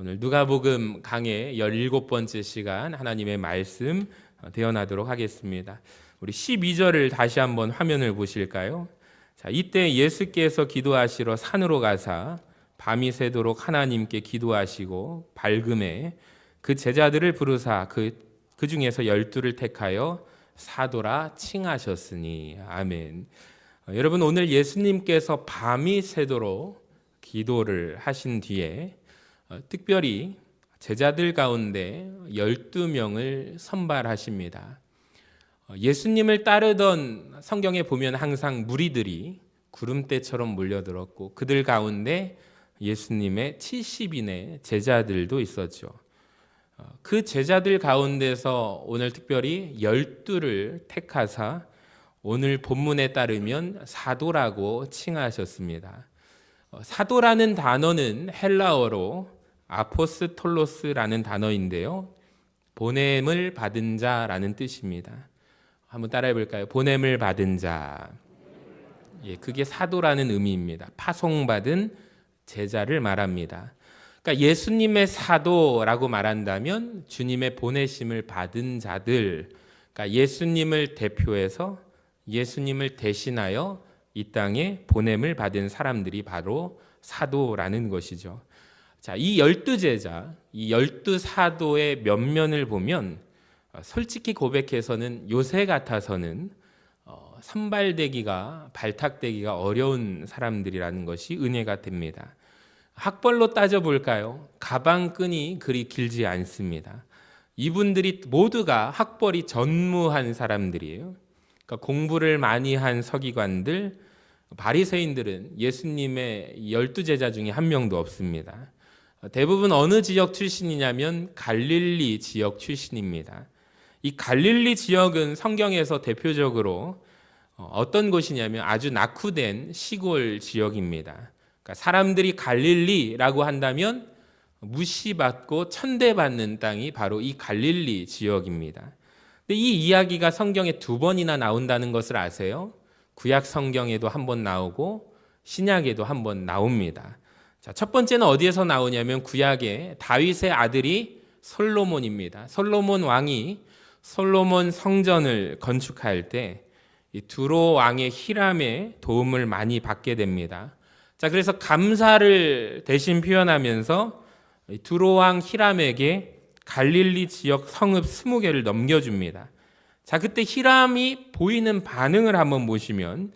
오늘 누가복음 강의 17번째 시간 하나님의 말씀 대언하도록 하겠습니다. 우리 12절을 다시 한번 화면을 보실까요? 자, 이때 예수께서 기도하시러 산으로 가사 밤이 새도록 하나님께 기도하시고 밝음에 그 제자들을 부르사 그 중에서 12를 택하여 사도라 칭하셨으니. 아멘. 여러분, 오늘 예수님께서 밤이 새도록 기도를 하신 뒤에 특별히 제자들 가운데 12명을 선발하십니다. 예수님을 따르던 성경에 보면 항상 무리들이 구름대처럼 몰려들었고 그들 가운데 예수님의 70인의 제자들도 있었죠. 그 제자들 가운데서 오늘 특별히 12를 택하사 오늘 본문에 따르면 사도라고 칭하셨습니다. 사도라는 단어는 헬라어로 아포스톨로스라는 단어인데요, 보냄을 받은 자라는 뜻입니다. 한번 따라해 볼까요? 보냄을 받은 자. 그게 사도라는 의미입니다. 파송받은 제자를 말합니다. 그러니까 예수님의 사도라고 말한다면 주님의 보내심을 받은 자들, 그러니까 예수님을 대표해서 예수님을 대신하여 이 땅에 보냄을 받은 사람들이 바로 사도라는 것이죠. 자, 이 12제자, 이 12사도의 면면을 보면 솔직히 고백해서는 요새 같아서는 선발되기가, 발탁되기가 어려운 사람들이라는 것이 은혜가 됩니다. 학벌로 따져볼까요? 가방끈이 그리 길지 않습니다. 이분들이 모두가 학벌이 전무한 사람들이에요. 그러니까 공부를 많이 한 서기관들, 바리새인들은 예수님의 12제자 중에 한 명도 없습니다. 대부분 어느 지역 출신이냐면 갈릴리 지역 출신입니다. 이 갈릴리 지역은 성경에서 대표적으로 어떤 곳이냐면 아주 낙후된 시골 지역입니다. 그러니까 사람들이 갈릴리라고 한다면 무시받고 천대받는 땅이 바로 이 갈릴리 지역입니다. 근데 이 이야기가 성경에 2번이나 나온다는 것을 아세요? 구약 성경에도 한 번 나오고 신약에도 한 번 나옵니다. 자, 첫 번째는 어디에서 나오냐면 구약의 다윗의 아들이 솔로몬입니다. 솔로몬 왕이 솔로몬 성전을 건축할 때 이 두로 왕의 히람의 도움을 많이 받게 됩니다. 자, 그래서 감사를 대신 표현하면서 두로 왕 히람에게 갈릴리 지역 성읍 20개를 넘겨줍니다. 자, 그때 히람이 보이는 반응을 한번 보시면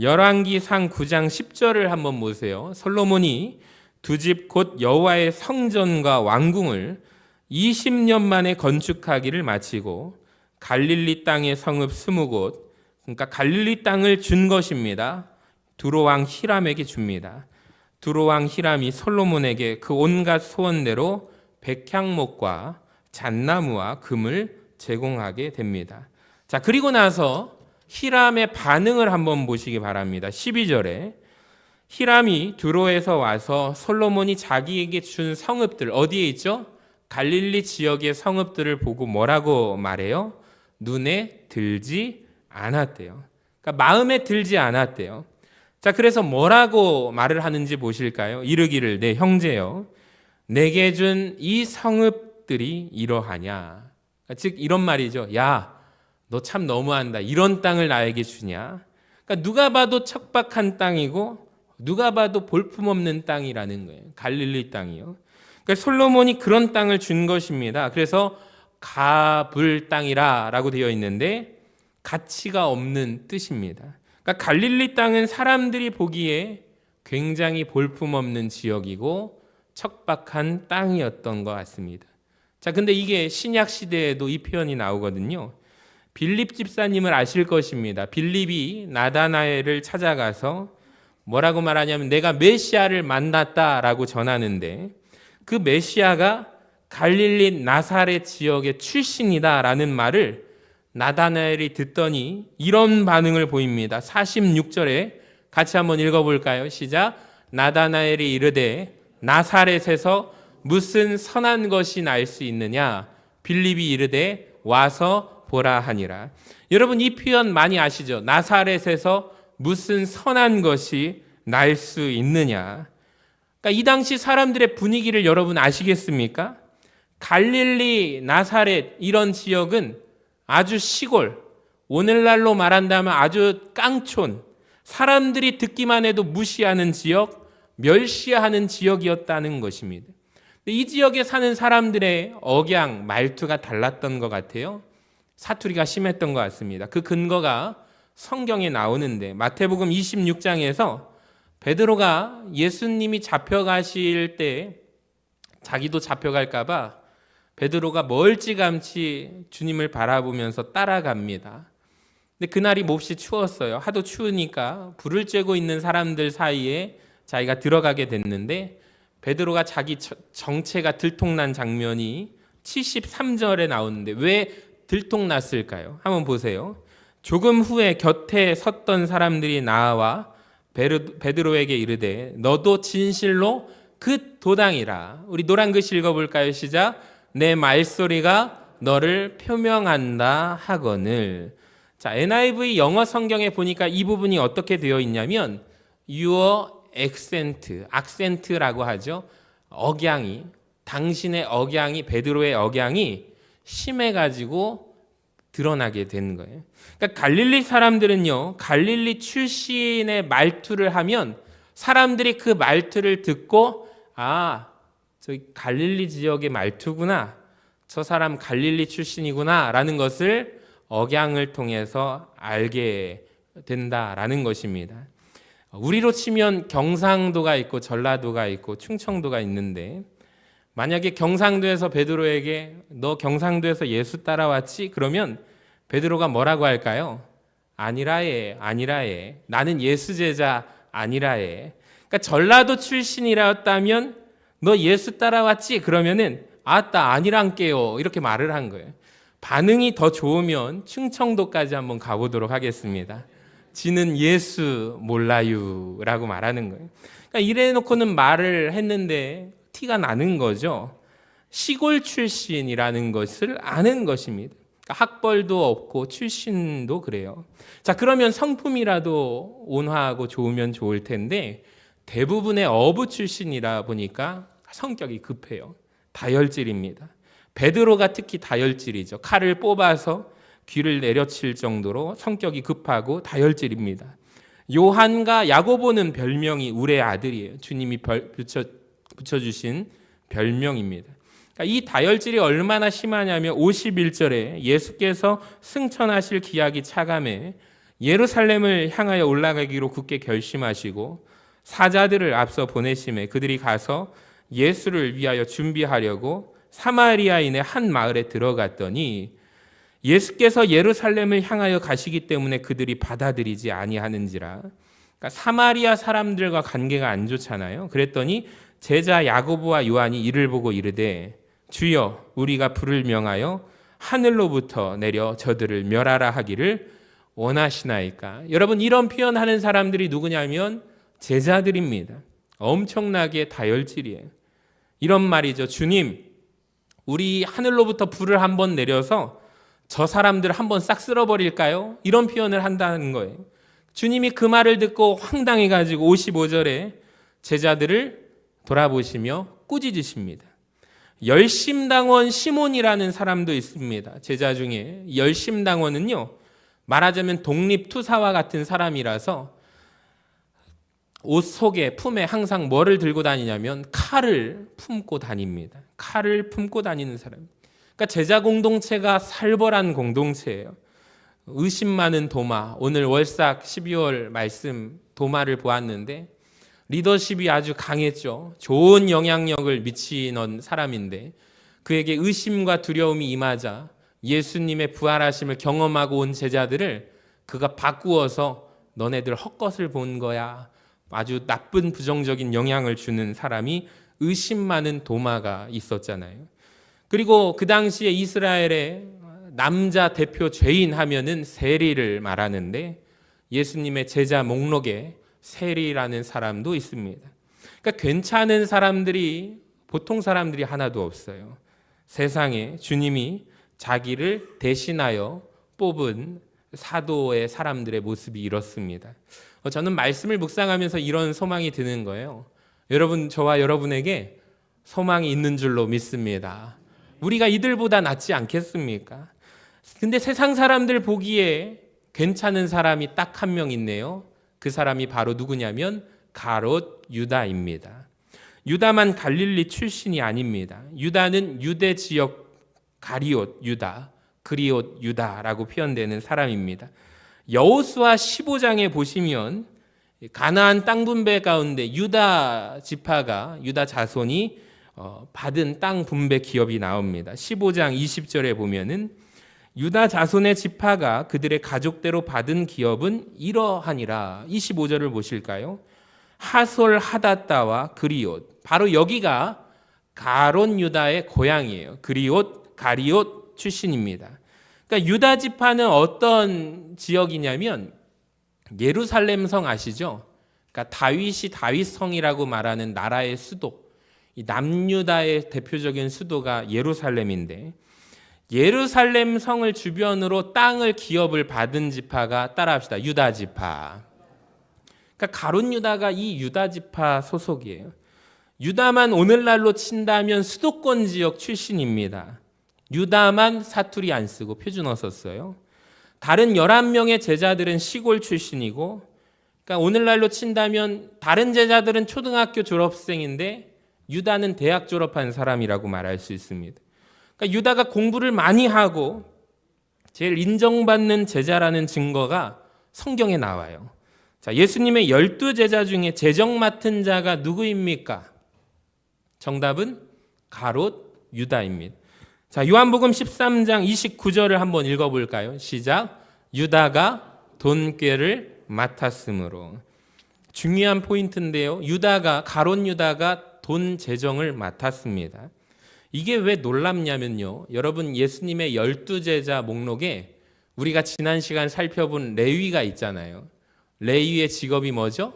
열왕기상 9장 10절을 한번 보세요. 솔로몬이 두 집 곧 여호와의 성전과 왕궁을 20년 만에 건축하기를 마치고 갈릴리 땅의 성읍 20곳, 그러니까 갈릴리 땅을 준 것입니다. 두로왕 히람에게 줍니다. 두로왕 히람이 솔로몬에게 그 온갖 소원대로 백향목과 잣나무와 금을 제공하게 됩니다. 자, 그리고 나서 히람의 반응을 한번 보시기 바랍니다. 12절에 히람이 두로에서 와서 솔로몬이 자기에게 준 성읍들, 어디에 있죠? 갈릴리 지역의 성읍들을 보고 뭐라고 말해요? 눈에 들지 않았대요. 그러니까 마음에 들지 않았대요. 자, 그래서 뭐라고 말을 하는지 보실까요? 이르기를 내 형제여, 내게 준 이 성읍들이 이러하냐. 즉 이런 말이죠. 야, 너 참 너무한다. 이런 땅을 나에게 주냐. 그러니까 누가 봐도 척박한 땅이고 누가 봐도 볼품없는 땅이라는 거예요. 갈릴리 땅이요. 그러니까 솔로몬이 그런 땅을 준 것입니다. 그래서 가불 땅이라고 되어 있는데 가치가 없는 뜻입니다. 그러니까 갈릴리 땅은 사람들이 보기에 굉장히 볼품없는 지역이고 척박한 땅이었던 것 같습니다. 자, 근데 이게 신약 시대에도 이 표현이 나오거든요. 빌립 집사님을 아실 것입니다. 빌립이 나다나엘을 찾아가서 뭐라고 말하냐면 내가 메시아를 만났다라고 전하는데 그 메시아가 갈릴리 나사렛 지역의 출신이다라는 말을 나다나엘이 듣더니 이런 반응을 보입니다. 46절에 같이 한번 읽어볼까요? 시작. 나다나엘이 이르되 나사렛에서 무슨 선한 것이 날 수 있느냐? 빌립이 이르되 와서 보라 하니라. 여러분, 이 표현 많이 아시죠? 나사렛에서 무슨 선한 것이 날 수 있느냐? 그러니까 이 당시 사람들의 분위기를 여러분 아시겠습니까? 갈릴리, 나사렛 이런 지역은 아주 시골, 오늘날로 말한다면 아주 깡촌, 사람들이 듣기만 해도 무시하는 지역, 멸시하는 지역이었다는 것입니다. 이 지역에 사는 사람들의 억양, 말투가 달랐던 것 같아요. 사투리가 심했던 것 같습니다. 그 근거가 성경에 나오는데 마태복음 26장에서 베드로가 예수님이 잡혀가실 때 자기도 잡혀갈까 봐 베드로가 멀찌감치 주님을 바라보면서 따라갑니다. 근데 그날이 몹시 추웠어요. 하도 추우니까 불을 쬐고 있는 사람들 사이에 자기가 들어가게 됐는데 베드로가 자기 정체가 들통난 장면이 73절에 나오는데 왜 들통났을까요? 한번 보세요. 조금 후에 곁에 섰던 사람들이 나와 베드로에게 이르되 너도 진실로 그 도당이라. 우리 노란 글씨 읽어볼까요? 시작. 내 말소리가 너를 표명한다 하거늘. 자, NIV 영어 성경에 보니까 이 부분이 어떻게 되어 있냐면 your accent, 악센트라고 하죠. 억양이, 당신의 억양이, 베드로의 억양이 심해가지고 드러나게 된 거예요. 그러니까 갈릴리 사람들은요, 갈릴리 출신의 말투를 하면 사람들이 그 말투를 듣고 저 갈릴리 지역의 말투구나, 저 사람 갈릴리 출신이구나 라는 것을 억양을 통해서 알게 된다라는 것입니다. 우리로 치면 경상도가 있고 전라도가 있고 충청도가 있는데 만약에 경상도에서 베드로에게 너 경상도에서 예수 따라왔지? 그러면 베드로가 뭐라고 할까요? 아니라에, 아니라에. 나는 예수 제자 아니라에. 그러니까 전라도 출신이라였다면 너 예수 따라왔지? 그러면은 아따 아니란께요. 이렇게 말을 한 거예요. 반응이 더 좋으면 충청도까지 한번 가보도록 하겠습니다. 지는 예수 몰라요 라고 말하는 거예요. 그러니까 이래 놓고는 말을 했는데 티가 나는 거죠. 시골 출신이라는 것을 아는 것입니다. 그러니까 학벌도 없고 출신도 그래요. 자, 그러면 성품이라도 온화하고 좋으면 좋을 텐데 대부분의 어부 출신이라 보니까 성격이 급해요. 다혈질입니다. 베드로가 특히 다혈질이죠. 칼을 뽑아서 귀를 내려칠 정도로 성격이 급하고 다혈질입니다. 요한과 야고보는 별명이 울의 아들이에요. 주님이 붙여주신 별명입니다. 그러니까 이 다혈질이 얼마나 심하냐면 51절에 예수께서 승천하실 기약이 차감해 예루살렘을 향하여 올라가기로 굳게 결심하시고 사자들을 앞서 보내심에 그들이 가서 예수를 위하여 준비하려고 사마리아인의 한 마을에 들어갔더니 예수께서 예루살렘을 향하여 가시기 때문에 그들이 받아들이지 아니하는지라. 그러니까 사마리아 사람들과 관계가 안 좋잖아요. 그랬더니 제자 야고보와 요한이 이를 보고 이르되 주여 우리가 불을 명하여 하늘로부터 내려 저들을 멸하라 하기를 원하시나이까. 여러분 이런 표현하는 사람들이 누구냐면 제자들입니다. 엄청나게 다혈질이에요. 이런 말이죠. 주님 우리 하늘로부터 불을 한번 내려서 저 사람들 한번 싹 쓸어버릴까요? 이런 표현을 한다는 거예요. 주님이 그 말을 듣고 황당해가지고 55절에 제자들을 돌아보시며 꾸짖으십니다. 열심당원 시몬이라는 사람도 있습니다. 제자 중에 열심당원은요, 말하자면 독립투사와 같은 사람이라서 옷 속에 품에 항상 뭐를 들고 다니냐면 칼을 품고 다닙니다. 칼을 품고 다니는 사람. 그러니까 제자 공동체가 살벌한 공동체예요. 의심 많은 도마. 오늘 월삭 12월 말씀 도마를 보았는데 리더십이 아주 강했죠. 좋은 영향력을 미치는 사람인데 그에게 의심과 두려움이 임하자 예수님의 부활하심을 경험하고 온 제자들을 그가 바꾸어서 너네들 헛것을 본 거야. 아주 나쁜 부정적인 영향을 주는 사람이 의심 많은 도마가 있었잖아요. 그리고 그 당시에 이스라엘의 남자 대표 죄인 하면은 세리를 말하는데 예수님의 제자 목록에 세리라는 사람도 있습니다. 그러니까 괜찮은 사람들이 보통 사람들이 하나도 없어요. 세상에 주님이 자기를 대신하여 뽑은 사도의 사람들의 모습이 이렇습니다. 저는 말씀을 묵상하면서 이런 소망이 드는 거예요. 여러분, 저와 여러분에게 소망이 있는 줄로 믿습니다. 우리가 이들보다 낫지 않겠습니까? 근데 세상 사람들 보기에 괜찮은 사람이 딱 한 명 있네요. 그 사람이 바로 누구냐면 가롯 유다입니다. 유다만 갈릴리 출신이 아닙니다. 유다는 유대 지역 가리옷 유다, 그리옷 유다라고 표현되는 사람입니다. 여호수아 15장에 보시면 가나안 땅 분배 가운데 유다 지파가, 유다 자손이 받은 땅 분배 기업이 나옵니다. 15장 20절에 보면은 유다 자손의 지파가 그들의 가족대로 받은 기업은 이러하니라. 25절을 보실까요? 하솔 하닷다와 그리옷. 바로 여기가 가롯 유다의 고향이에요. 그리옷, 가리옷 출신입니다. 그러니까 유다 지파는 어떤 지역이냐면 예루살렘 성 아시죠? 그러니까 다윗이 다윗성이라고 말하는 나라의 수도, 이 남유다의 대표적인 수도가 예루살렘인데, 예루살렘 성을 주변으로 땅을 기업을 받은 지파가, 따라합시다, 유다 지파. 그러니까 가롯 유다가 이 유다 지파 소속이에요. 유다만 오늘날로 친다면 수도권 지역 출신입니다. 유다만 사투리 안 쓰고 표준어 썼어요. 다른 11명의 제자들은 시골 출신이고, 그러니까 오늘날로 친다면 다른 제자들은 초등학교 졸업생인데 유다는 대학 졸업한 사람이라고 말할 수 있습니다. 그러니까 유다가 공부를 많이 하고 제일 인정받는 제자라는 증거가 성경에 나와요. 자, 예수님의 12제자 중에 제정 맡은 자가 누구입니까? 정답은 가롯 유다입니다. 자, 요한복음 13장 29절을 한번 읽어볼까요? 시작. 유다가 돈꾀를 맡았으므로. 중요한 포인트인데요. 가롯 유다가 돈 재정을 맡았습니다. 이게 왜 놀랍냐면요. 여러분, 예수님의 12제자 목록에 우리가 지난 시간 살펴본 레위가 있잖아요. 레위의 직업이 뭐죠?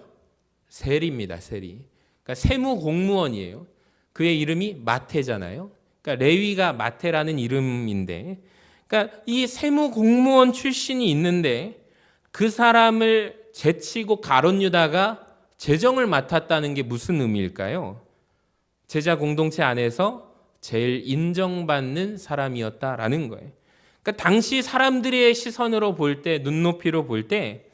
세리입니다. 세리. 그러니까 세무 공무원이에요. 그의 이름이 마태잖아요. 그러니까 레위가 마태라는 이름인데, 그러니까 이 세무 공무원 출신이 있는데 그 사람을 제치고 가롯 유다가 재정을 맡았다는 게 무슨 의미일까요? 제자 공동체 안에서 제일 인정받는 사람이었다라는 거예요. 그러니까 당시 사람들의 시선으로 볼 때, 눈높이로 볼 때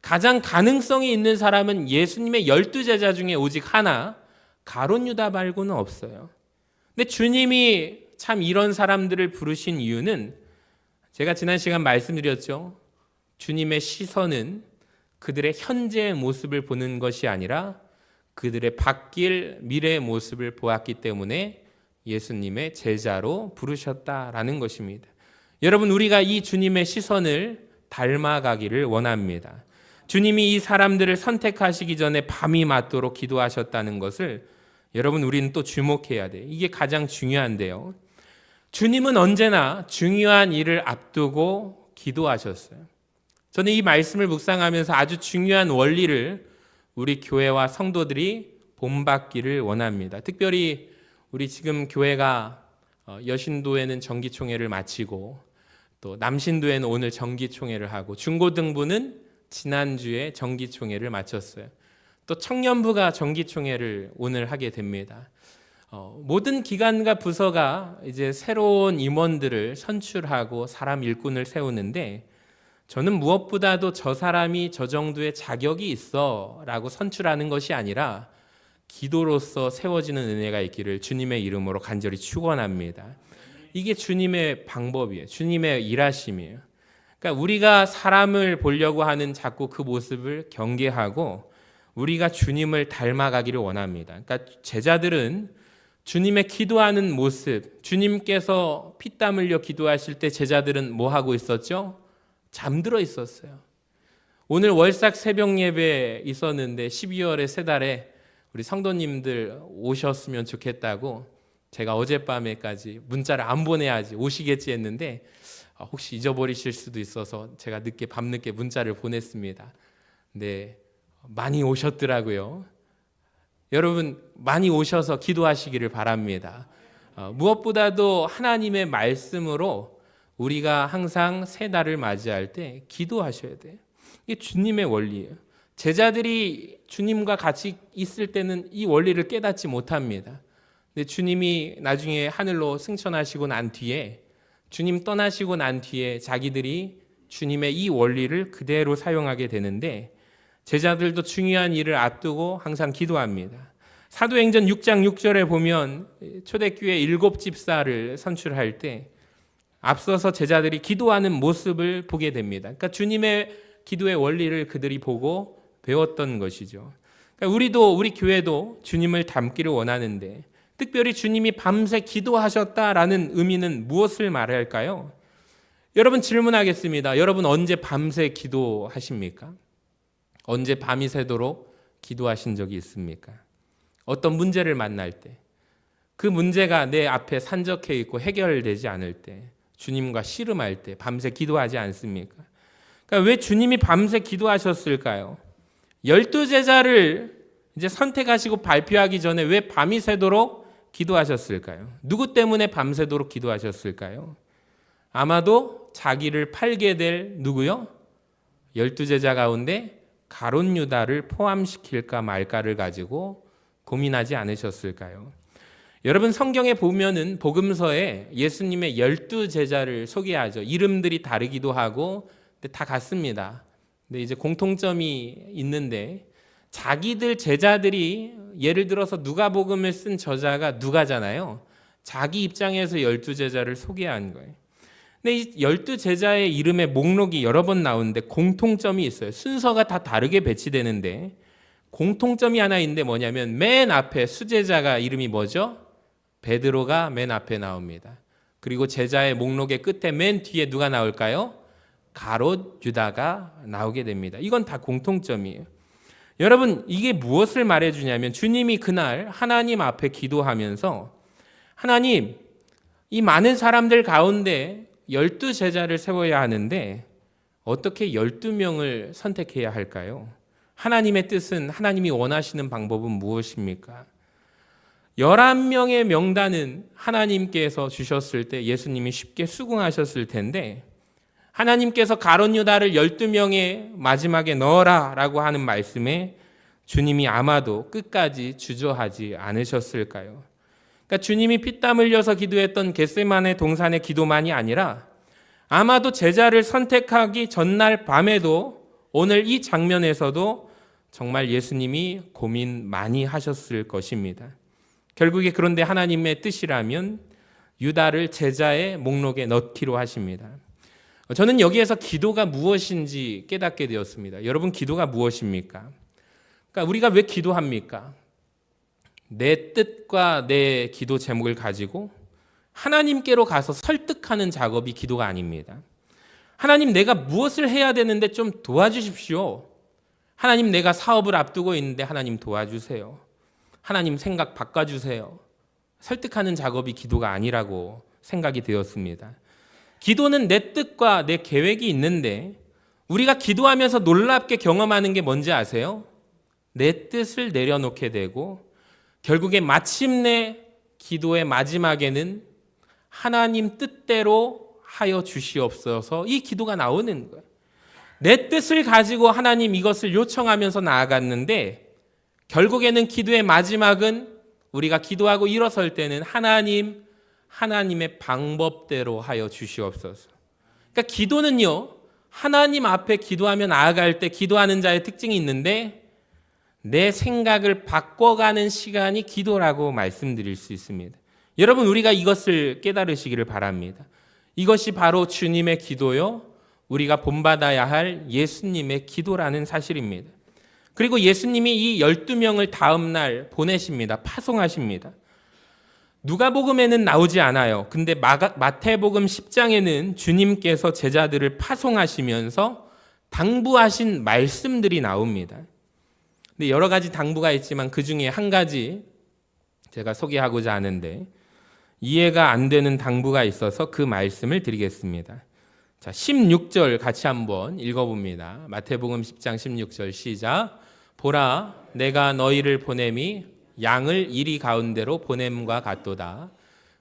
가장 가능성이 있는 사람은 예수님의 12제자 중에 오직 하나, 가롯 유다 말고는 없어요. 근데 주님이 참 이런 사람들을 부르신 이유는 제가 지난 시간 말씀드렸죠. 주님의 시선은 그들의 현재의 모습을 보는 것이 아니라 그들의 바뀔 미래의 모습을 보았기 때문에 예수님의 제자로 부르셨다라는 것입니다. 여러분, 우리가 이 주님의 시선을 닮아가기를 원합니다. 주님이 이 사람들을 선택하시기 전에 밤이 맞도록 기도하셨다는 것을 여러분, 우리는 또 주목해야 돼요. 이게 가장 중요한데요. 주님은 언제나 중요한 일을 앞두고 기도하셨어요. 저는 이 말씀을 묵상하면서 아주 중요한 원리를 우리 교회와 성도들이 본받기를 원합니다. 특별히 우리 지금 교회가 여신도에는 정기총회를 마치고 또 남신도에는 오늘 정기총회를 하고 중고등부는 지난주에 정기총회를 마쳤어요. 또 청년부가 정기총회를 오늘 하게 됩니다. 모든 기관과 부서가 이제 새로운 임원들을 선출하고 사람 일꾼을 세우는데 저는 무엇보다도 저 사람이 저 정도의 자격이 있어 라고 선출하는 것이 아니라 기도로서 세워지는 은혜가 있기를 주님의 이름으로 간절히 축원합니다. 이게 주님의 방법이에요. 주님의 일하심이에요. 그러니까 우리가 사람을 보려고 하는 자꾸 그 모습을 경계하고 우리가 주님을 닮아가기를 원합니다. 그러니까 제자들은 주님의 기도하는 모습, 주님께서 피땀 흘려 기도하실 때 제자들은 뭐 하고 있었죠? 잠들어 있었어요. 오늘 월삭 새벽 예배 있었는데 12월의 세 달에 우리 성도님들 오셨으면 좋겠다고 제가 어젯밤에까지 문자를 안 보내야지 오시겠지 했는데 혹시 잊어버리실 수도 있어서 제가 밤늦게 문자를 보냈습니다. 네, 많이 오셨더라고요. 여러분, 많이 오셔서 기도하시기를 바랍니다. 무엇보다도 하나님의 말씀으로 우리가 항상 새 달을 맞이할 때 기도하셔야 돼요. 이게 주님의 원리예요. 제자들이 주님과 같이 있을 때는 이 원리를 깨닫지 못합니다. 근데 주님이 나중에 하늘로 승천하시고 난 뒤에, 주님 떠나시고 난 뒤에 자기들이 주님의 이 원리를 그대로 사용하게 되는데, 제자들도 중요한 일을 앞두고 항상 기도합니다. 사도행전 6장 6절에 보면 초대교회 7집사를 선출할 때 앞서서 제자들이 기도하는 모습을 보게 됩니다. 그러니까 주님의 기도의 원리를 그들이 보고 배웠던 것이죠. 그러니까 우리 교회도 주님을 닮기를 원하는데, 특별히 주님이 밤새 기도하셨다라는 의미는 무엇을 말할까요? 여러분, 질문하겠습니다. 여러분, 언제 밤새 기도하십니까? 언제 밤이 새도록 기도하신 적이 있습니까? 어떤 문제를 만날 때, 그 문제가 내 앞에 산적해 있고 해결되지 않을 때, 주님과 씨름할 때 밤새 기도하지 않습니까? 그러니까 왜 주님이 밤새 기도하셨을까요? 12제자를 이제 선택하시고 발표하기 전에 왜 밤이 새도록 기도하셨을까요? 누구 때문에 밤새도록 기도하셨을까요? 아마도 자기를 팔게 될 누구요? 12제자 가운데 가룟 유다를 포함시킬까 말까를 가지고 고민하지 않으셨을까요? 여러분, 성경에 보면은 복음서에 예수님의 12제자를 소개하죠. 이름들이 다르기도 하고 근데 다 같습니다. 근데 이제 공통점이 있는데, 자기들 제자들이, 예를 들어서 누가복음을 쓴 저자가 누가잖아요. 자기 입장에서 12제자를 소개한 거예요. 근데 이 12제자의 이름의 목록이 여러 번 나오는데 공통점이 있어요. 순서가 다 다르게 배치되는데 공통점이 하나 있는데 뭐냐면, 맨 앞에 수제자가 이름이 뭐죠? 베드로가 맨 앞에 나옵니다. 그리고 제자의 목록의 끝에 맨 뒤에 누가 나올까요? 가롯 유다가 나오게 됩니다. 이건 다 공통점이에요. 여러분, 이게 무엇을 말해주냐면, 주님이 그날 하나님 앞에 기도하면서, 하나님, 이 많은 사람들 가운데 12제자를 세워야 하는데 어떻게 12명을 선택해야 할까요? 하나님의 뜻은, 하나님이 원하시는 방법은 무엇입니까? 11명의 명단은 하나님께서 주셨을 때 예수님이 쉽게 수긍하셨을 텐데, 하나님께서 가룟 유다를 12명의 마지막에 넣어라 라고 하는 말씀에 주님이 아마도 끝까지 주저하지 않으셨을까요? 그러니까 주님이 피땀 흘려서 기도했던 겟세마네 동산의 기도만이 아니라 아마도 제자를 선택하기 전날 밤에도, 오늘 이 장면에서도 정말 예수님이 고민 많이 하셨을 것입니다. 결국에 그런데 하나님의 뜻이라면 유다를 제자의 목록에 넣기로 하십니다. 저는 여기에서 기도가 무엇인지 깨닫게 되었습니다. 여러분, 기도가 무엇입니까? 그러니까 우리가 왜 기도합니까? 내 뜻과 내 기도 제목을 가지고 하나님께로 가서 설득하는 작업이 기도가 아닙니다. 하나님, 내가 무엇을 해야 되는데 좀 도와주십시오. 하나님, 내가 사업을 앞두고 있는데 하나님 도와주세요. 하나님, 생각 바꿔주세요. 설득하는 작업이 기도가 아니라고 생각이 되었습니다. 기도는 내 뜻과 내 계획이 있는데, 우리가 기도하면서 놀랍게 경험하는 게 뭔지 아세요? 내 뜻을 내려놓게 되고 결국에 마침내 기도의 마지막에는 하나님 뜻대로 하여 주시옵소서, 이 기도가 나오는 거예요. 내 뜻을 가지고 하나님 이것을 요청하면서 나아갔는데, 결국에는 기도의 마지막은 우리가 기도하고 일어설 때는 하나님의 방법대로 하여 주시옵소서. 그러니까 기도는요, 하나님 앞에 기도하며 나아갈 때 기도하는 자의 특징이 있는데, 내 생각을 바꿔가는 시간이 기도라고 말씀드릴 수 있습니다. 여러분, 우리가 이것을 깨달으시기를 바랍니다. 이것이 바로 주님의 기도요, 우리가 본받아야 할 예수님의 기도라는 사실입니다. 그리고 예수님이 이 12명을 다음 날 보내십니다. 파송하십니다. 누가복음에는 나오지 않아요. 근데 마태복음 10장에는 주님께서 제자들을 파송하시면서 당부하신 말씀들이 나옵니다. 근데 여러 가지 당부가 있지만 그 중에 한 가지 제가 소개하고자 하는데, 이해가 안 되는 당부가 있어서 그 말씀을 드리겠습니다. 자, 16절 같이 한번 읽어봅니다. 마태복음 10장 16절 시작. 보라, 내가 너희를 보냄이 양을 이리 가운데로 보냄과 같도다.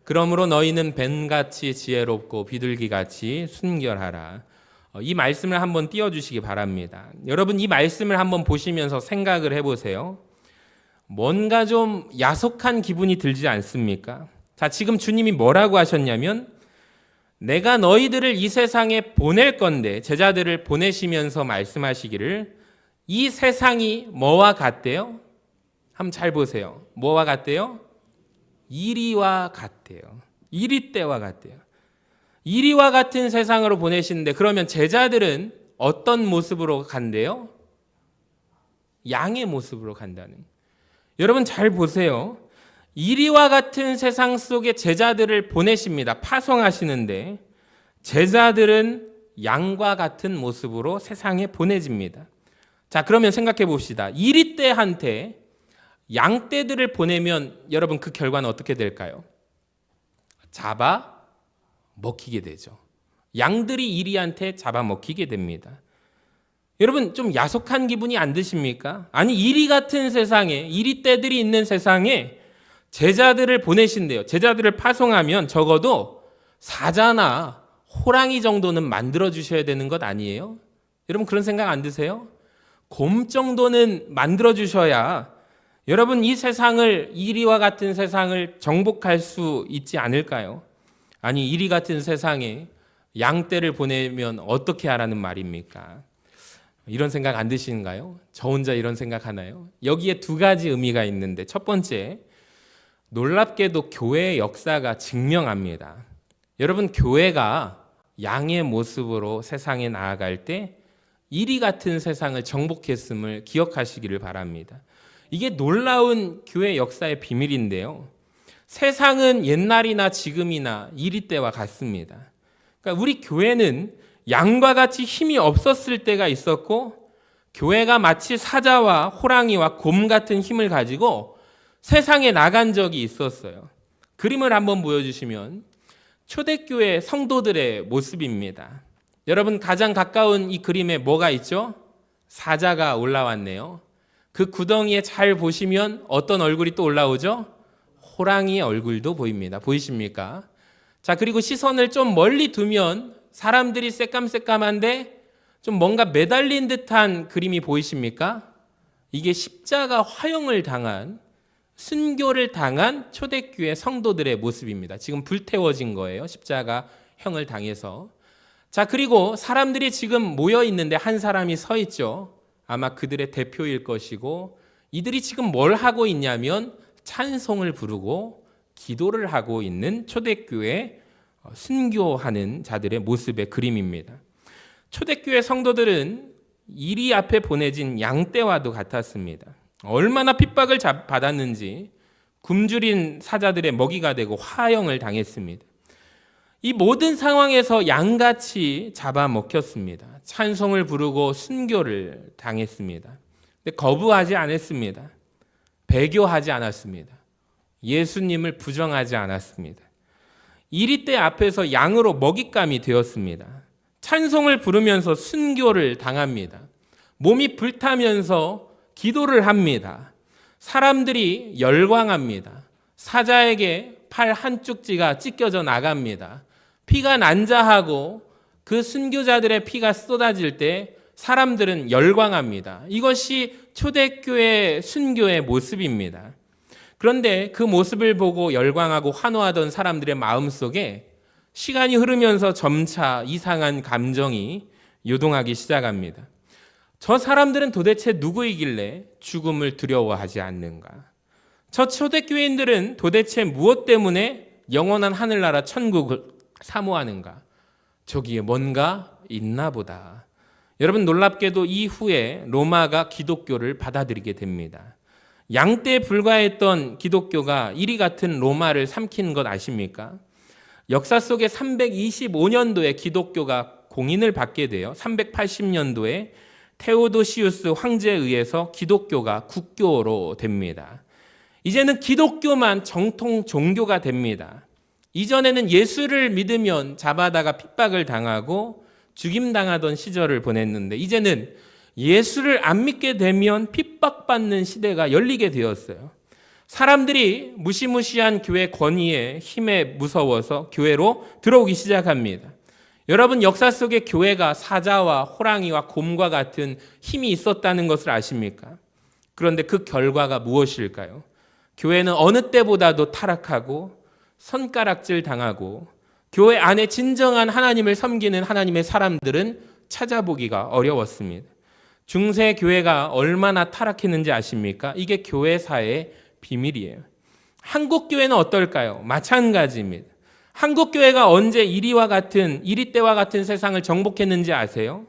그러므로 너희는 뱀같이 지혜롭고 비둘기같이 순결하라. 이 말씀을 한번 띄워주시기 바랍니다. 여러분, 이 말씀을 한번 보시면서 생각을 해보세요. 뭔가 좀 야속한 기분이 들지 않습니까? 자, 지금 주님이 뭐라고 하셨냐면 내가 너희들을 이 세상에 보낼 건데, 제자들을 보내시면서 말씀하시기를 이 세상이 뭐와 같대요? 한번 잘 보세요. 뭐와 같대요? 이리와 같대요. 이리 때와 같대요. 이리와 같은 세상으로 보내시는데, 그러면 제자들은 어떤 모습으로 간대요? 양의 모습으로 간다는. 여러분 잘 보세요. 이리와 같은 세상 속에 제자들을 보내십니다. 파송하시는데 제자들은 양과 같은 모습으로 세상에 보내집니다. 자, 그러면 생각해 봅시다. 이리떼한테 양떼들을 보내면 여러분 그 결과는 어떻게 될까요? 잡아 먹히게 되죠. 양들이 이리한테 잡아 먹히게 됩니다. 여러분 좀 야속한 기분이 안 드십니까? 아니, 이리 같은 세상에, 이리떼들이 있는 세상에 제자들을 보내신대요. 제자들을 파송하면 적어도 사자나 호랑이 정도는 만들어 주셔야 되는 것 아니에요? 여러분 그런 생각 안 드세요? 곰 정도는 만들어 주셔야 여러분 이 세상을, 이리와 같은 세상을 정복할 수 있지 않을까요? 아니, 이리 같은 세상에 양떼를 보내면 어떻게 하라는 말입니까? 이런 생각 안 드시는가요? 저 혼자 이런 생각 하나요? 여기에 두 가지 의미가 있는데, 첫 번째, 놀랍게도 교회의 역사가 증명합니다. 여러분, 교회가 양의 모습으로 세상에 나아갈 때 이리 같은 세상을 정복했음을 기억하시기를 바랍니다. 이게 놀라운 교회 역사의 비밀인데요. 세상은 옛날이나 지금이나 이리 때와 같습니다. 그러니까 우리 교회는 양과 같이 힘이 없었을 때가 있었고, 교회가 마치 사자와 호랑이와 곰 같은 힘을 가지고 세상에 나간 적이 있었어요. 그림을 한번 보여주시면 초대교회 성도들의 모습입니다. 여러분 가장 가까운 이 그림에 뭐가 있죠? 사자가 올라왔네요. 그 구덩이에 잘 보시면 어떤 얼굴이 또 올라오죠? 호랑이의 얼굴도 보입니다. 보이십니까? 자, 그리고 시선을 좀 멀리 두면 사람들이 새까맣새까만데 좀 뭔가 매달린 듯한 그림이 보이십니까? 이게 십자가 화형을 당한, 순교를 당한 초대교회 성도들의 모습입니다. 지금 불태워진 거예요. 십자가 형을 당해서. 자, 그리고 사람들이 지금 모여 있는데 한 사람이 서 있죠. 아마 그들의 대표일 것이고, 이들이 지금 뭘 하고 있냐면 찬송을 부르고 기도를 하고 있는 초대교회 순교하는 자들의 모습의 그림입니다. 초대교회 성도들은 이리 앞에 보내진 양떼와도 같았습니다. 얼마나 핍박을 받았는지 굶주린 사자들의 먹이가 되고 화형을 당했습니다. 이 모든 상황에서 양같이 잡아먹혔습니다. 찬송을 부르고 순교를 당했습니다. 근데 거부하지 않았습니다. 배교하지 않았습니다. 예수님을 부정하지 않았습니다. 이리떼 앞에서 양으로 먹잇감이 되었습니다. 찬송을 부르면서 순교를 당합니다. 몸이 불타면서 기도를 합니다. 사람들이 열광합니다. 사자에게 팔 한쪽지가 찢겨져 나갑니다. 피가 난자하고 그 순교자들의 피가 쏟아질 때 사람들은 열광합니다. 이것이 초대교회 순교의 모습입니다. 그런데 그 모습을 보고 열광하고 환호하던 사람들의 마음속에 시간이 흐르면서 점차 이상한 감정이 요동하기 시작합니다. 저 사람들은 도대체 누구이길래 죽음을 두려워하지 않는가? 저 초대교회인들은 도대체 무엇 때문에 영원한 하늘나라 천국을 사모하는가? 저기에 뭔가 있나 보다. 여러분, 놀랍게도 이후에 로마가 기독교를 받아들이게 됩니다. 양떼에 불과했던 기독교가 이리 같은 로마를 삼킨 것 아십니까? 역사 속에 325년도에 기독교가 공인을 받게 돼요. 380년도에 테오도시우스 황제에 의해서 기독교가 국교로 됩니다. 이제는 기독교만 정통 종교가 됩니다. 이전에는 예수를 믿으면 잡아다가 핍박을 당하고 죽임당하던 시절을 보냈는데, 이제는 예수를 안 믿게 되면 핍박받는 시대가 열리게 되었어요. 사람들이 무시무시한 교회 권위에 힘에 무서워서 교회로 들어오기 시작합니다. 여러분, 역사 속에 교회가 사자와 호랑이와 곰과 같은 힘이 있었다는 것을 아십니까? 그런데 그 결과가 무엇일까요? 교회는 어느 때보다도 타락하고 손가락질 당하고 교회 안에 진정한 하나님을 섬기는 하나님의 사람들은 찾아보기가 어려웠습니다. 중세 교회가 얼마나 타락했는지 아십니까? 이게 교회사의 비밀이에요. 한국 교회는 어떨까요? 마찬가지입니다. 한국 교회가 언제 이리 때와 같은 세상을 정복했는지 아세요?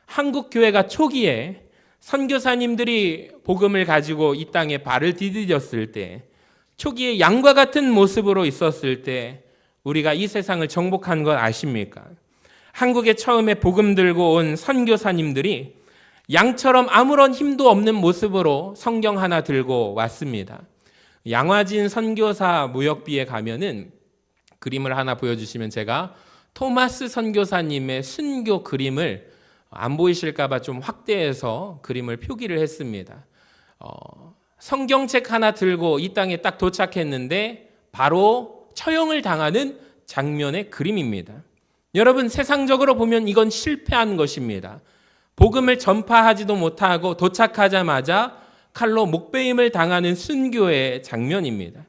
한국 교회가 초기에 선교사님들이 복음을 가지고 이 땅에 발을 디디었을 때, 초기에 양과 같은 모습으로 있었을 때 우리가 이 세상을 정복한 건 아십니까? 한국에 처음에 복음 들고 온 선교사님들이 양처럼 아무런 힘도 없는 모습으로 성경 하나 들고 왔습니다. 양화진 선교사 무역비에 가면은 그림을 하나 보여주시면 제가 토마스 선교사님의 순교 그림을 안 보이실까봐 좀 확대해서 그림을 표기를 했습니다. 성경책 하나 들고 이 땅에 딱 도착했는데 바로 처형을 당하는 장면의 그림입니다. 여러분, 세상적으로 보면 이건 실패한 것입니다. 복음을 전파하지도 못하고 도착하자마자 칼로 목베임을 당하는 순교의 장면입니다.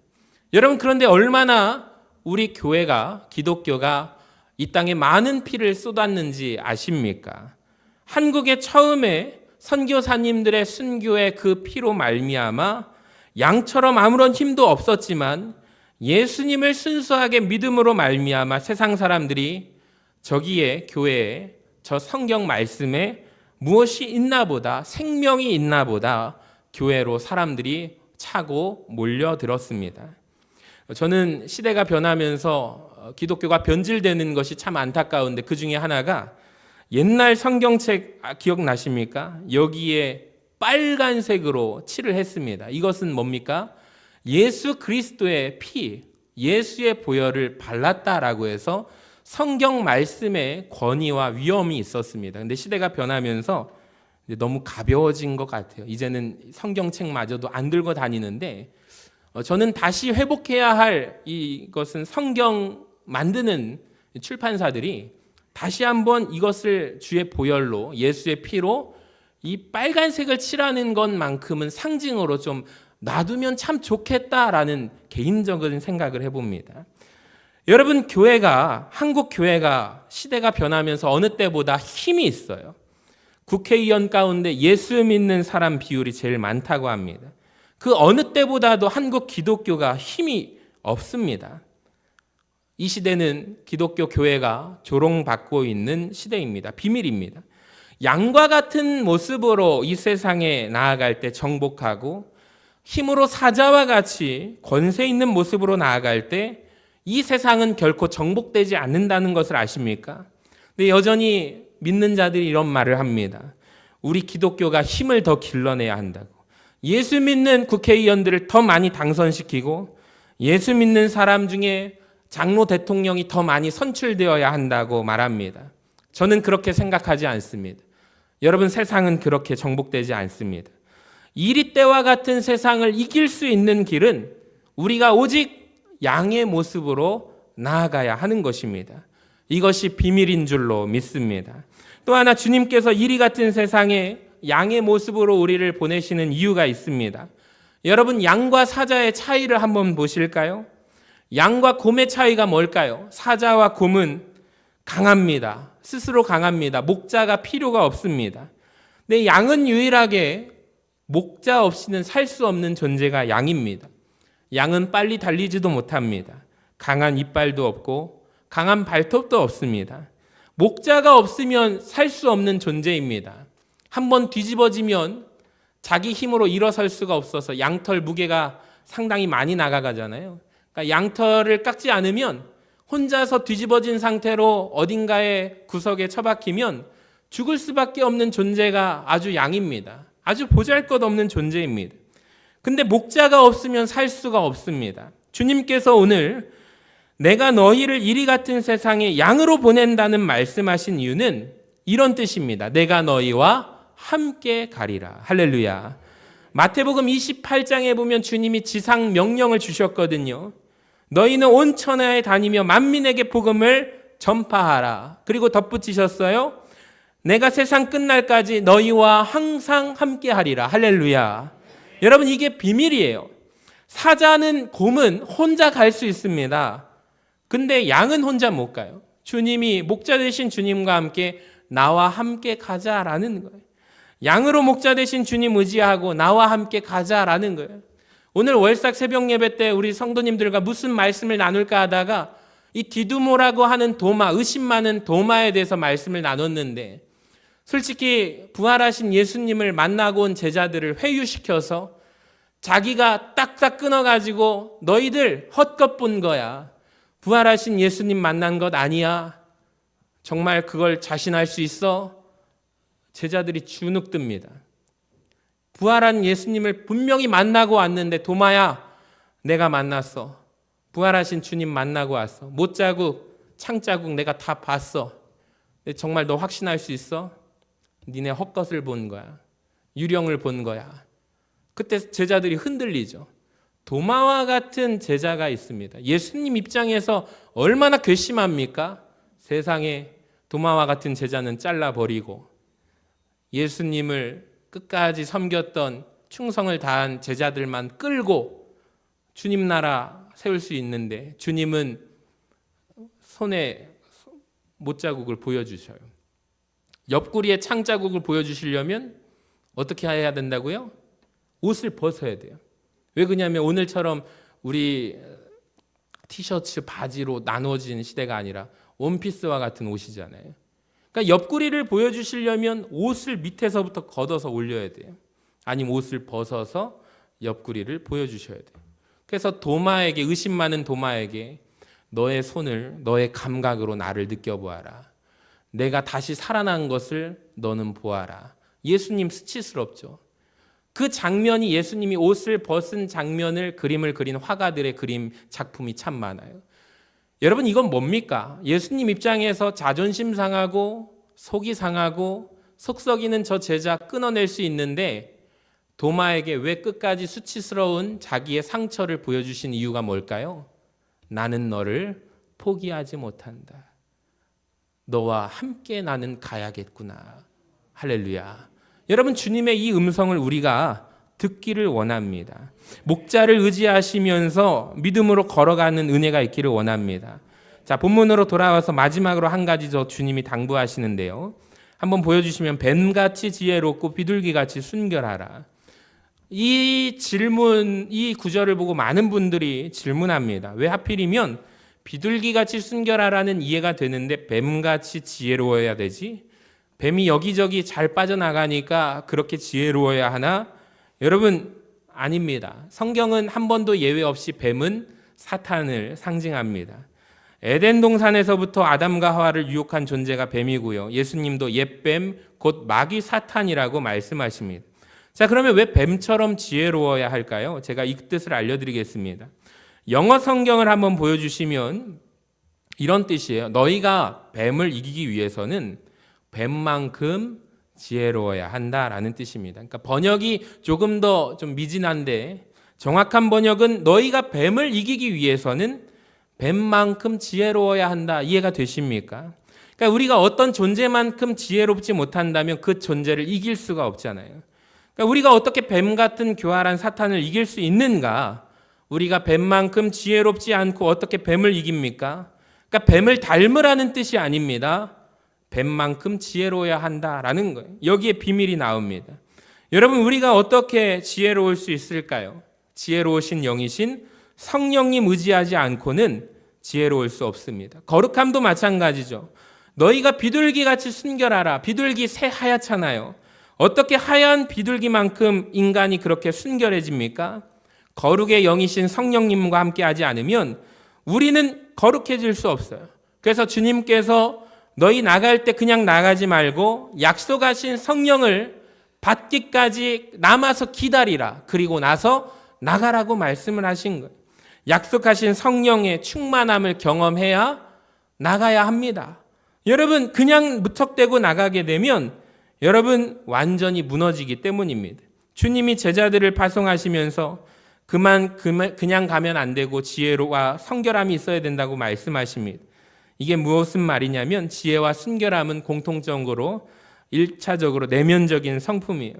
여러분, 그런데 얼마나 우리 교회가, 기독교가 이 땅에 많은 피를 쏟았는지 아십니까? 한국에 처음에 선교사님들의 순교의 그 피로 말미암아 양처럼 아무런 힘도 없었지만 예수님을 순수하게 믿음으로 말미암아 세상 사람들이 저기에 교회에 저 성경 말씀에 무엇이 있나 보다, 생명이 있나 보다 교회로 사람들이 차고 몰려들었습니다. 저는 시대가 변하면서 기독교가 변질되는 것이 참 안타까운데 그 중에 하나가 옛날 성경책 기억나십니까? 여기에 빨간색으로 칠을 했습니다. 이것은 뭡니까? 예수 그리스도의 피, 예수의 보혈을 발랐다라고 해서 성경 말씀에 권위와 위엄이 있었습니다. 근데 시대가 변하면서 너무 가벼워진 것 같아요. 이제는 성경책마저도 안 들고 다니는데 저는 다시 회복해야 할 이것은 성경 만드는 출판사들이 다시 한번 이것을 주의 보혈로, 예수의 피로 이 빨간색을 칠하는 것만큼은 상징으로 좀 놔두면 참 좋겠다라는 개인적인 생각을 해봅니다. 여러분, 한국 교회가 시대가 변하면서 어느 때보다 힘이 있어요. 국회의원 가운데 예수 믿는 사람 비율이 제일 많다고 합니다. 그 어느 때보다도 한국 기독교가 힘이 없습니다. 이 시대는 기독교 교회가 조롱받고 있는 시대입니다. 비밀입니다. 양과 같은 모습으로 이 세상에 나아갈 때 정복하고 힘으로 사자와 같이 권세 있는 모습으로 나아갈 때 이 세상은 결코 정복되지 않는다는 것을 아십니까? 근데 여전히 믿는 자들이 이런 말을 합니다. 우리 기독교가 힘을 더 길러내야 한다고. 예수 믿는 국회의원들을 더 많이 당선시키고 예수 믿는 사람 중에 장로 대통령이 더 많이 선출되어야 한다고 말합니다. 저는 그렇게 생각하지 않습니다. 여러분, 세상은 그렇게 정복되지 않습니다. 이리 때와 같은 세상을 이길 수 있는 길은 우리가 오직 양의 모습으로 나아가야 하는 것입니다. 이것이 비밀인 줄로 믿습니다. 또 하나, 주님께서 이리 같은 세상에 양의 모습으로 우리를 보내시는 이유가 있습니다. 여러분, 양과 사자의 차이를 한번 보실까요? 양과 곰의 차이가 뭘까요? 사자와 곰은 강합니다. 스스로 강합니다. 목자가 필요가 없습니다. 근데 양은 유일하게 목자 없이는 살 수 없는 존재가 양입니다. 양은 빨리 달리지도 못합니다. 강한 이빨도 없고 강한 발톱도 없습니다. 목자가 없으면 살 수 없는 존재입니다. 한번 뒤집어지면 자기 힘으로 일어설 수가 없어서 양털 무게가 상당히 많이 나가잖아요. 그러니까 양털을 깎지 않으면 혼자서 뒤집어진 상태로 어딘가에 구석에 처박히면 죽을 수밖에 없는 존재가 아주 양입니다. 아주 보잘것없는 존재입니다. 근데 목자가 없으면 살 수가 없습니다. 주님께서 오늘 내가 너희를 이리 같은 세상에 양으로 보낸다는 말씀하신 이유는 이런 뜻입니다. 내가 너희와 함께 가리라. 할렐루야. 마태복음 28장에 보면 주님이 지상 명령을 주셨거든요. 너희는 온 천하에 다니며 만민에게 복음을 전파하라. 그리고 덧붙이셨어요. 내가 세상 끝날까지 너희와 항상 함께하리라. 할렐루야. 여러분, 이게 비밀이에요. 사자는, 곰은 혼자 갈 수 있습니다. 근데 양은 혼자 못 가요. 주님이, 목자 되신 주님과 함께 나와 함께 가자라는 거예요. 양으로 목자 되신 주님 의지하고 나와 함께 가자라는 거예요. 오늘 월삭 새벽 예배 때 우리 성도님들과 무슨 말씀을 나눌까 하다가 이 디두모라고 하는 도마, 의심 많은 도마에 대해서 말씀을 나눴는데, 솔직히 부활하신 예수님을 만나고 온 제자들을 회유시켜서 자기가 딱딱 끊어가지고 너희들 헛것 본 거야. 부활하신 예수님 만난 것 아니야. 정말 그걸 자신할 수 있어? 제자들이 주눅듭니다. 부활한 예수님을 분명히 만나고 왔는데, 도마야, 내가 만났어. 부활하신 주님 만나고 왔어. 못자국, 창자국 내가 다 봤어. 정말 너 확신할 수 있어? 니네 헛것을 본 거야. 유령을 본 거야. 그때 제자들이 흔들리죠. 도마와 같은 제자가 있습니다. 예수님 입장에서 얼마나 괘씸합니까? 세상에 도마와 같은 제자는 잘라버리고 예수님을 끝까지 섬겼던, 충성을 다한 제자들만 끌고 주님 나라 세울 수 있는데, 주님은 손에 못자국을 보여주셔요. 옆구리에 창자국을 보여주시려면 어떻게 해야 된다고요? 옷을 벗어야 돼요. 왜 그러냐면 오늘처럼 우리 티셔츠, 바지로 나눠진 시대가 아니라 원피스와 같은 옷이잖아요. 그러니까 옆구리를 보여주시려면 옷을 밑에서부터 걷어서 올려야 돼요. 아니면 옷을 벗어서 옆구리를 보여주셔야 돼요. 그래서 도마에게, 의심 많은 도마에게 너의 손을, 너의 감각으로 나를 느껴보아라. 내가 다시 살아난 것을 너는 보아라. 예수님 수치스럽죠. 그 장면이, 예수님이 옷을 벗은 장면을 그림을 그린 화가들의 그림 작품이 참 많아요. 여러분, 이건 뭡니까? 예수님 입장에서 자존심 상하고 속이 상하고 속 썩이는 저 제자 끊어낼 수 있는데, 도마에게 왜 끝까지 수치스러운 자기의 상처를 보여주신 이유가 뭘까요? 나는 너를 포기하지 못한다. 너와 함께 나는 가야겠구나. 할렐루야. 여러분, 주님의 이 음성을 우리가 듣기를 원합니다. 목자를 의지하시면서 믿음으로 걸어가는 은혜가 있기를 원합니다. 자, 본문으로 돌아와서 마지막으로 한 가지 더 주님이 당부하시는데요. 한번 보여주시면, 뱀같이 지혜롭고 비둘기같이 순결하라. 이 질문, 이 구절을 보고 많은 분들이 질문합니다. 왜 하필이면 비둘기같이 순결하라는 이해가 되는데 뱀같이 지혜로워야 되지? 뱀이 여기저기 잘 빠져나가니까 그렇게 지혜로워야 하나? 여러분, 아닙니다. 성경은 한 번도 예외 없이 뱀은 사탄을 상징합니다. 에덴 동산에서부터 아담과 하와를 유혹한 존재가 뱀이고요. 예수님도 옛뱀, 곧 마귀 사탄이라고 말씀하십니다. 자, 그러면 왜 뱀처럼 지혜로워야 할까요? 제가 이 뜻을 알려드리겠습니다. 영어 성경을 한번 보여주시면 이런 뜻이에요. 너희가 뱀을 이기기 위해서는 뱀만큼 지혜로워야 한다라는 뜻입니다. 그러니까 번역이 조금 더 좀 미진한데, 정확한 번역은 너희가 뱀을 이기기 위해서는 뱀만큼 지혜로워야 한다. 이해가 되십니까? 그러니까 우리가 어떤 존재만큼 지혜롭지 못한다면 그 존재를 이길 수가 없잖아요. 그러니까 우리가 어떻게 뱀 같은 교활한 사탄을 이길 수 있는가? 우리가 뱀만큼 지혜롭지 않고 어떻게 뱀을 이깁니까? 그러니까 뱀을 닮으라는 뜻이 아닙니다. 뱀만큼 지혜로워야 한다라는 거예요. 여기에 비밀이 나옵니다. 여러분, 우리가 어떻게 지혜로울 수 있을까요? 지혜로우신 영이신 성령님 의지하지 않고는 지혜로울 수 없습니다. 거룩함도 마찬가지죠. 너희가 비둘기같이 순결하라. 비둘기 새 하얗잖아요. 어떻게 하얀 비둘기만큼 인간이 그렇게 순결해집니까? 거룩의 영이신 성령님과 함께하지 않으면 우리는 거룩해질 수 없어요. 그래서 주님께서 너희 나갈 때 그냥 나가지 말고 약속하신 성령을 받기까지 남아서 기다리라. 그리고 나서 나가라고 말씀을 하신 거예요. 약속하신 성령의 충만함을 경험해야 나가야 합니다. 여러분, 그냥 무턱대고 나가게 되면 여러분 완전히 무너지기 때문입니다. 주님이 제자들을 파송하시면서 그냥 가면 안 되고 지혜로와 성결함이 있어야 된다고 말씀하십니다. 이게 무엇은 말이냐면 지혜와 순결함은 공통적으로 1차적으로 내면적인 성품이에요.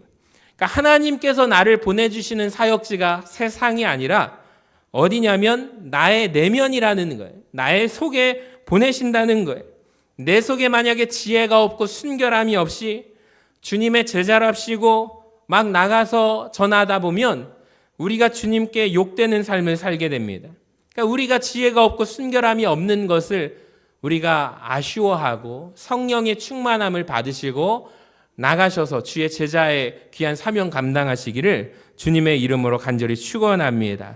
그러니까 하나님께서 나를 보내주시는 사역지가 세상이 아니라 어디냐면 나의 내면이라는 거예요. 나의 속에 보내신다는 거예요. 내 속에 만약에 지혜가 없고 순결함이 없이 주님의 제자랍시고 막 나가서 전하다 보면 우리가 주님께 욕되는 삶을 살게 됩니다. 그러니까 우리가 지혜가 없고 순결함이 없는 것을 우리가 아쉬워하고 성령의 충만함을 받으시고 나가셔서 주의 제자의 귀한 사명 감당하시기를 주님의 이름으로 간절히 축원합니다.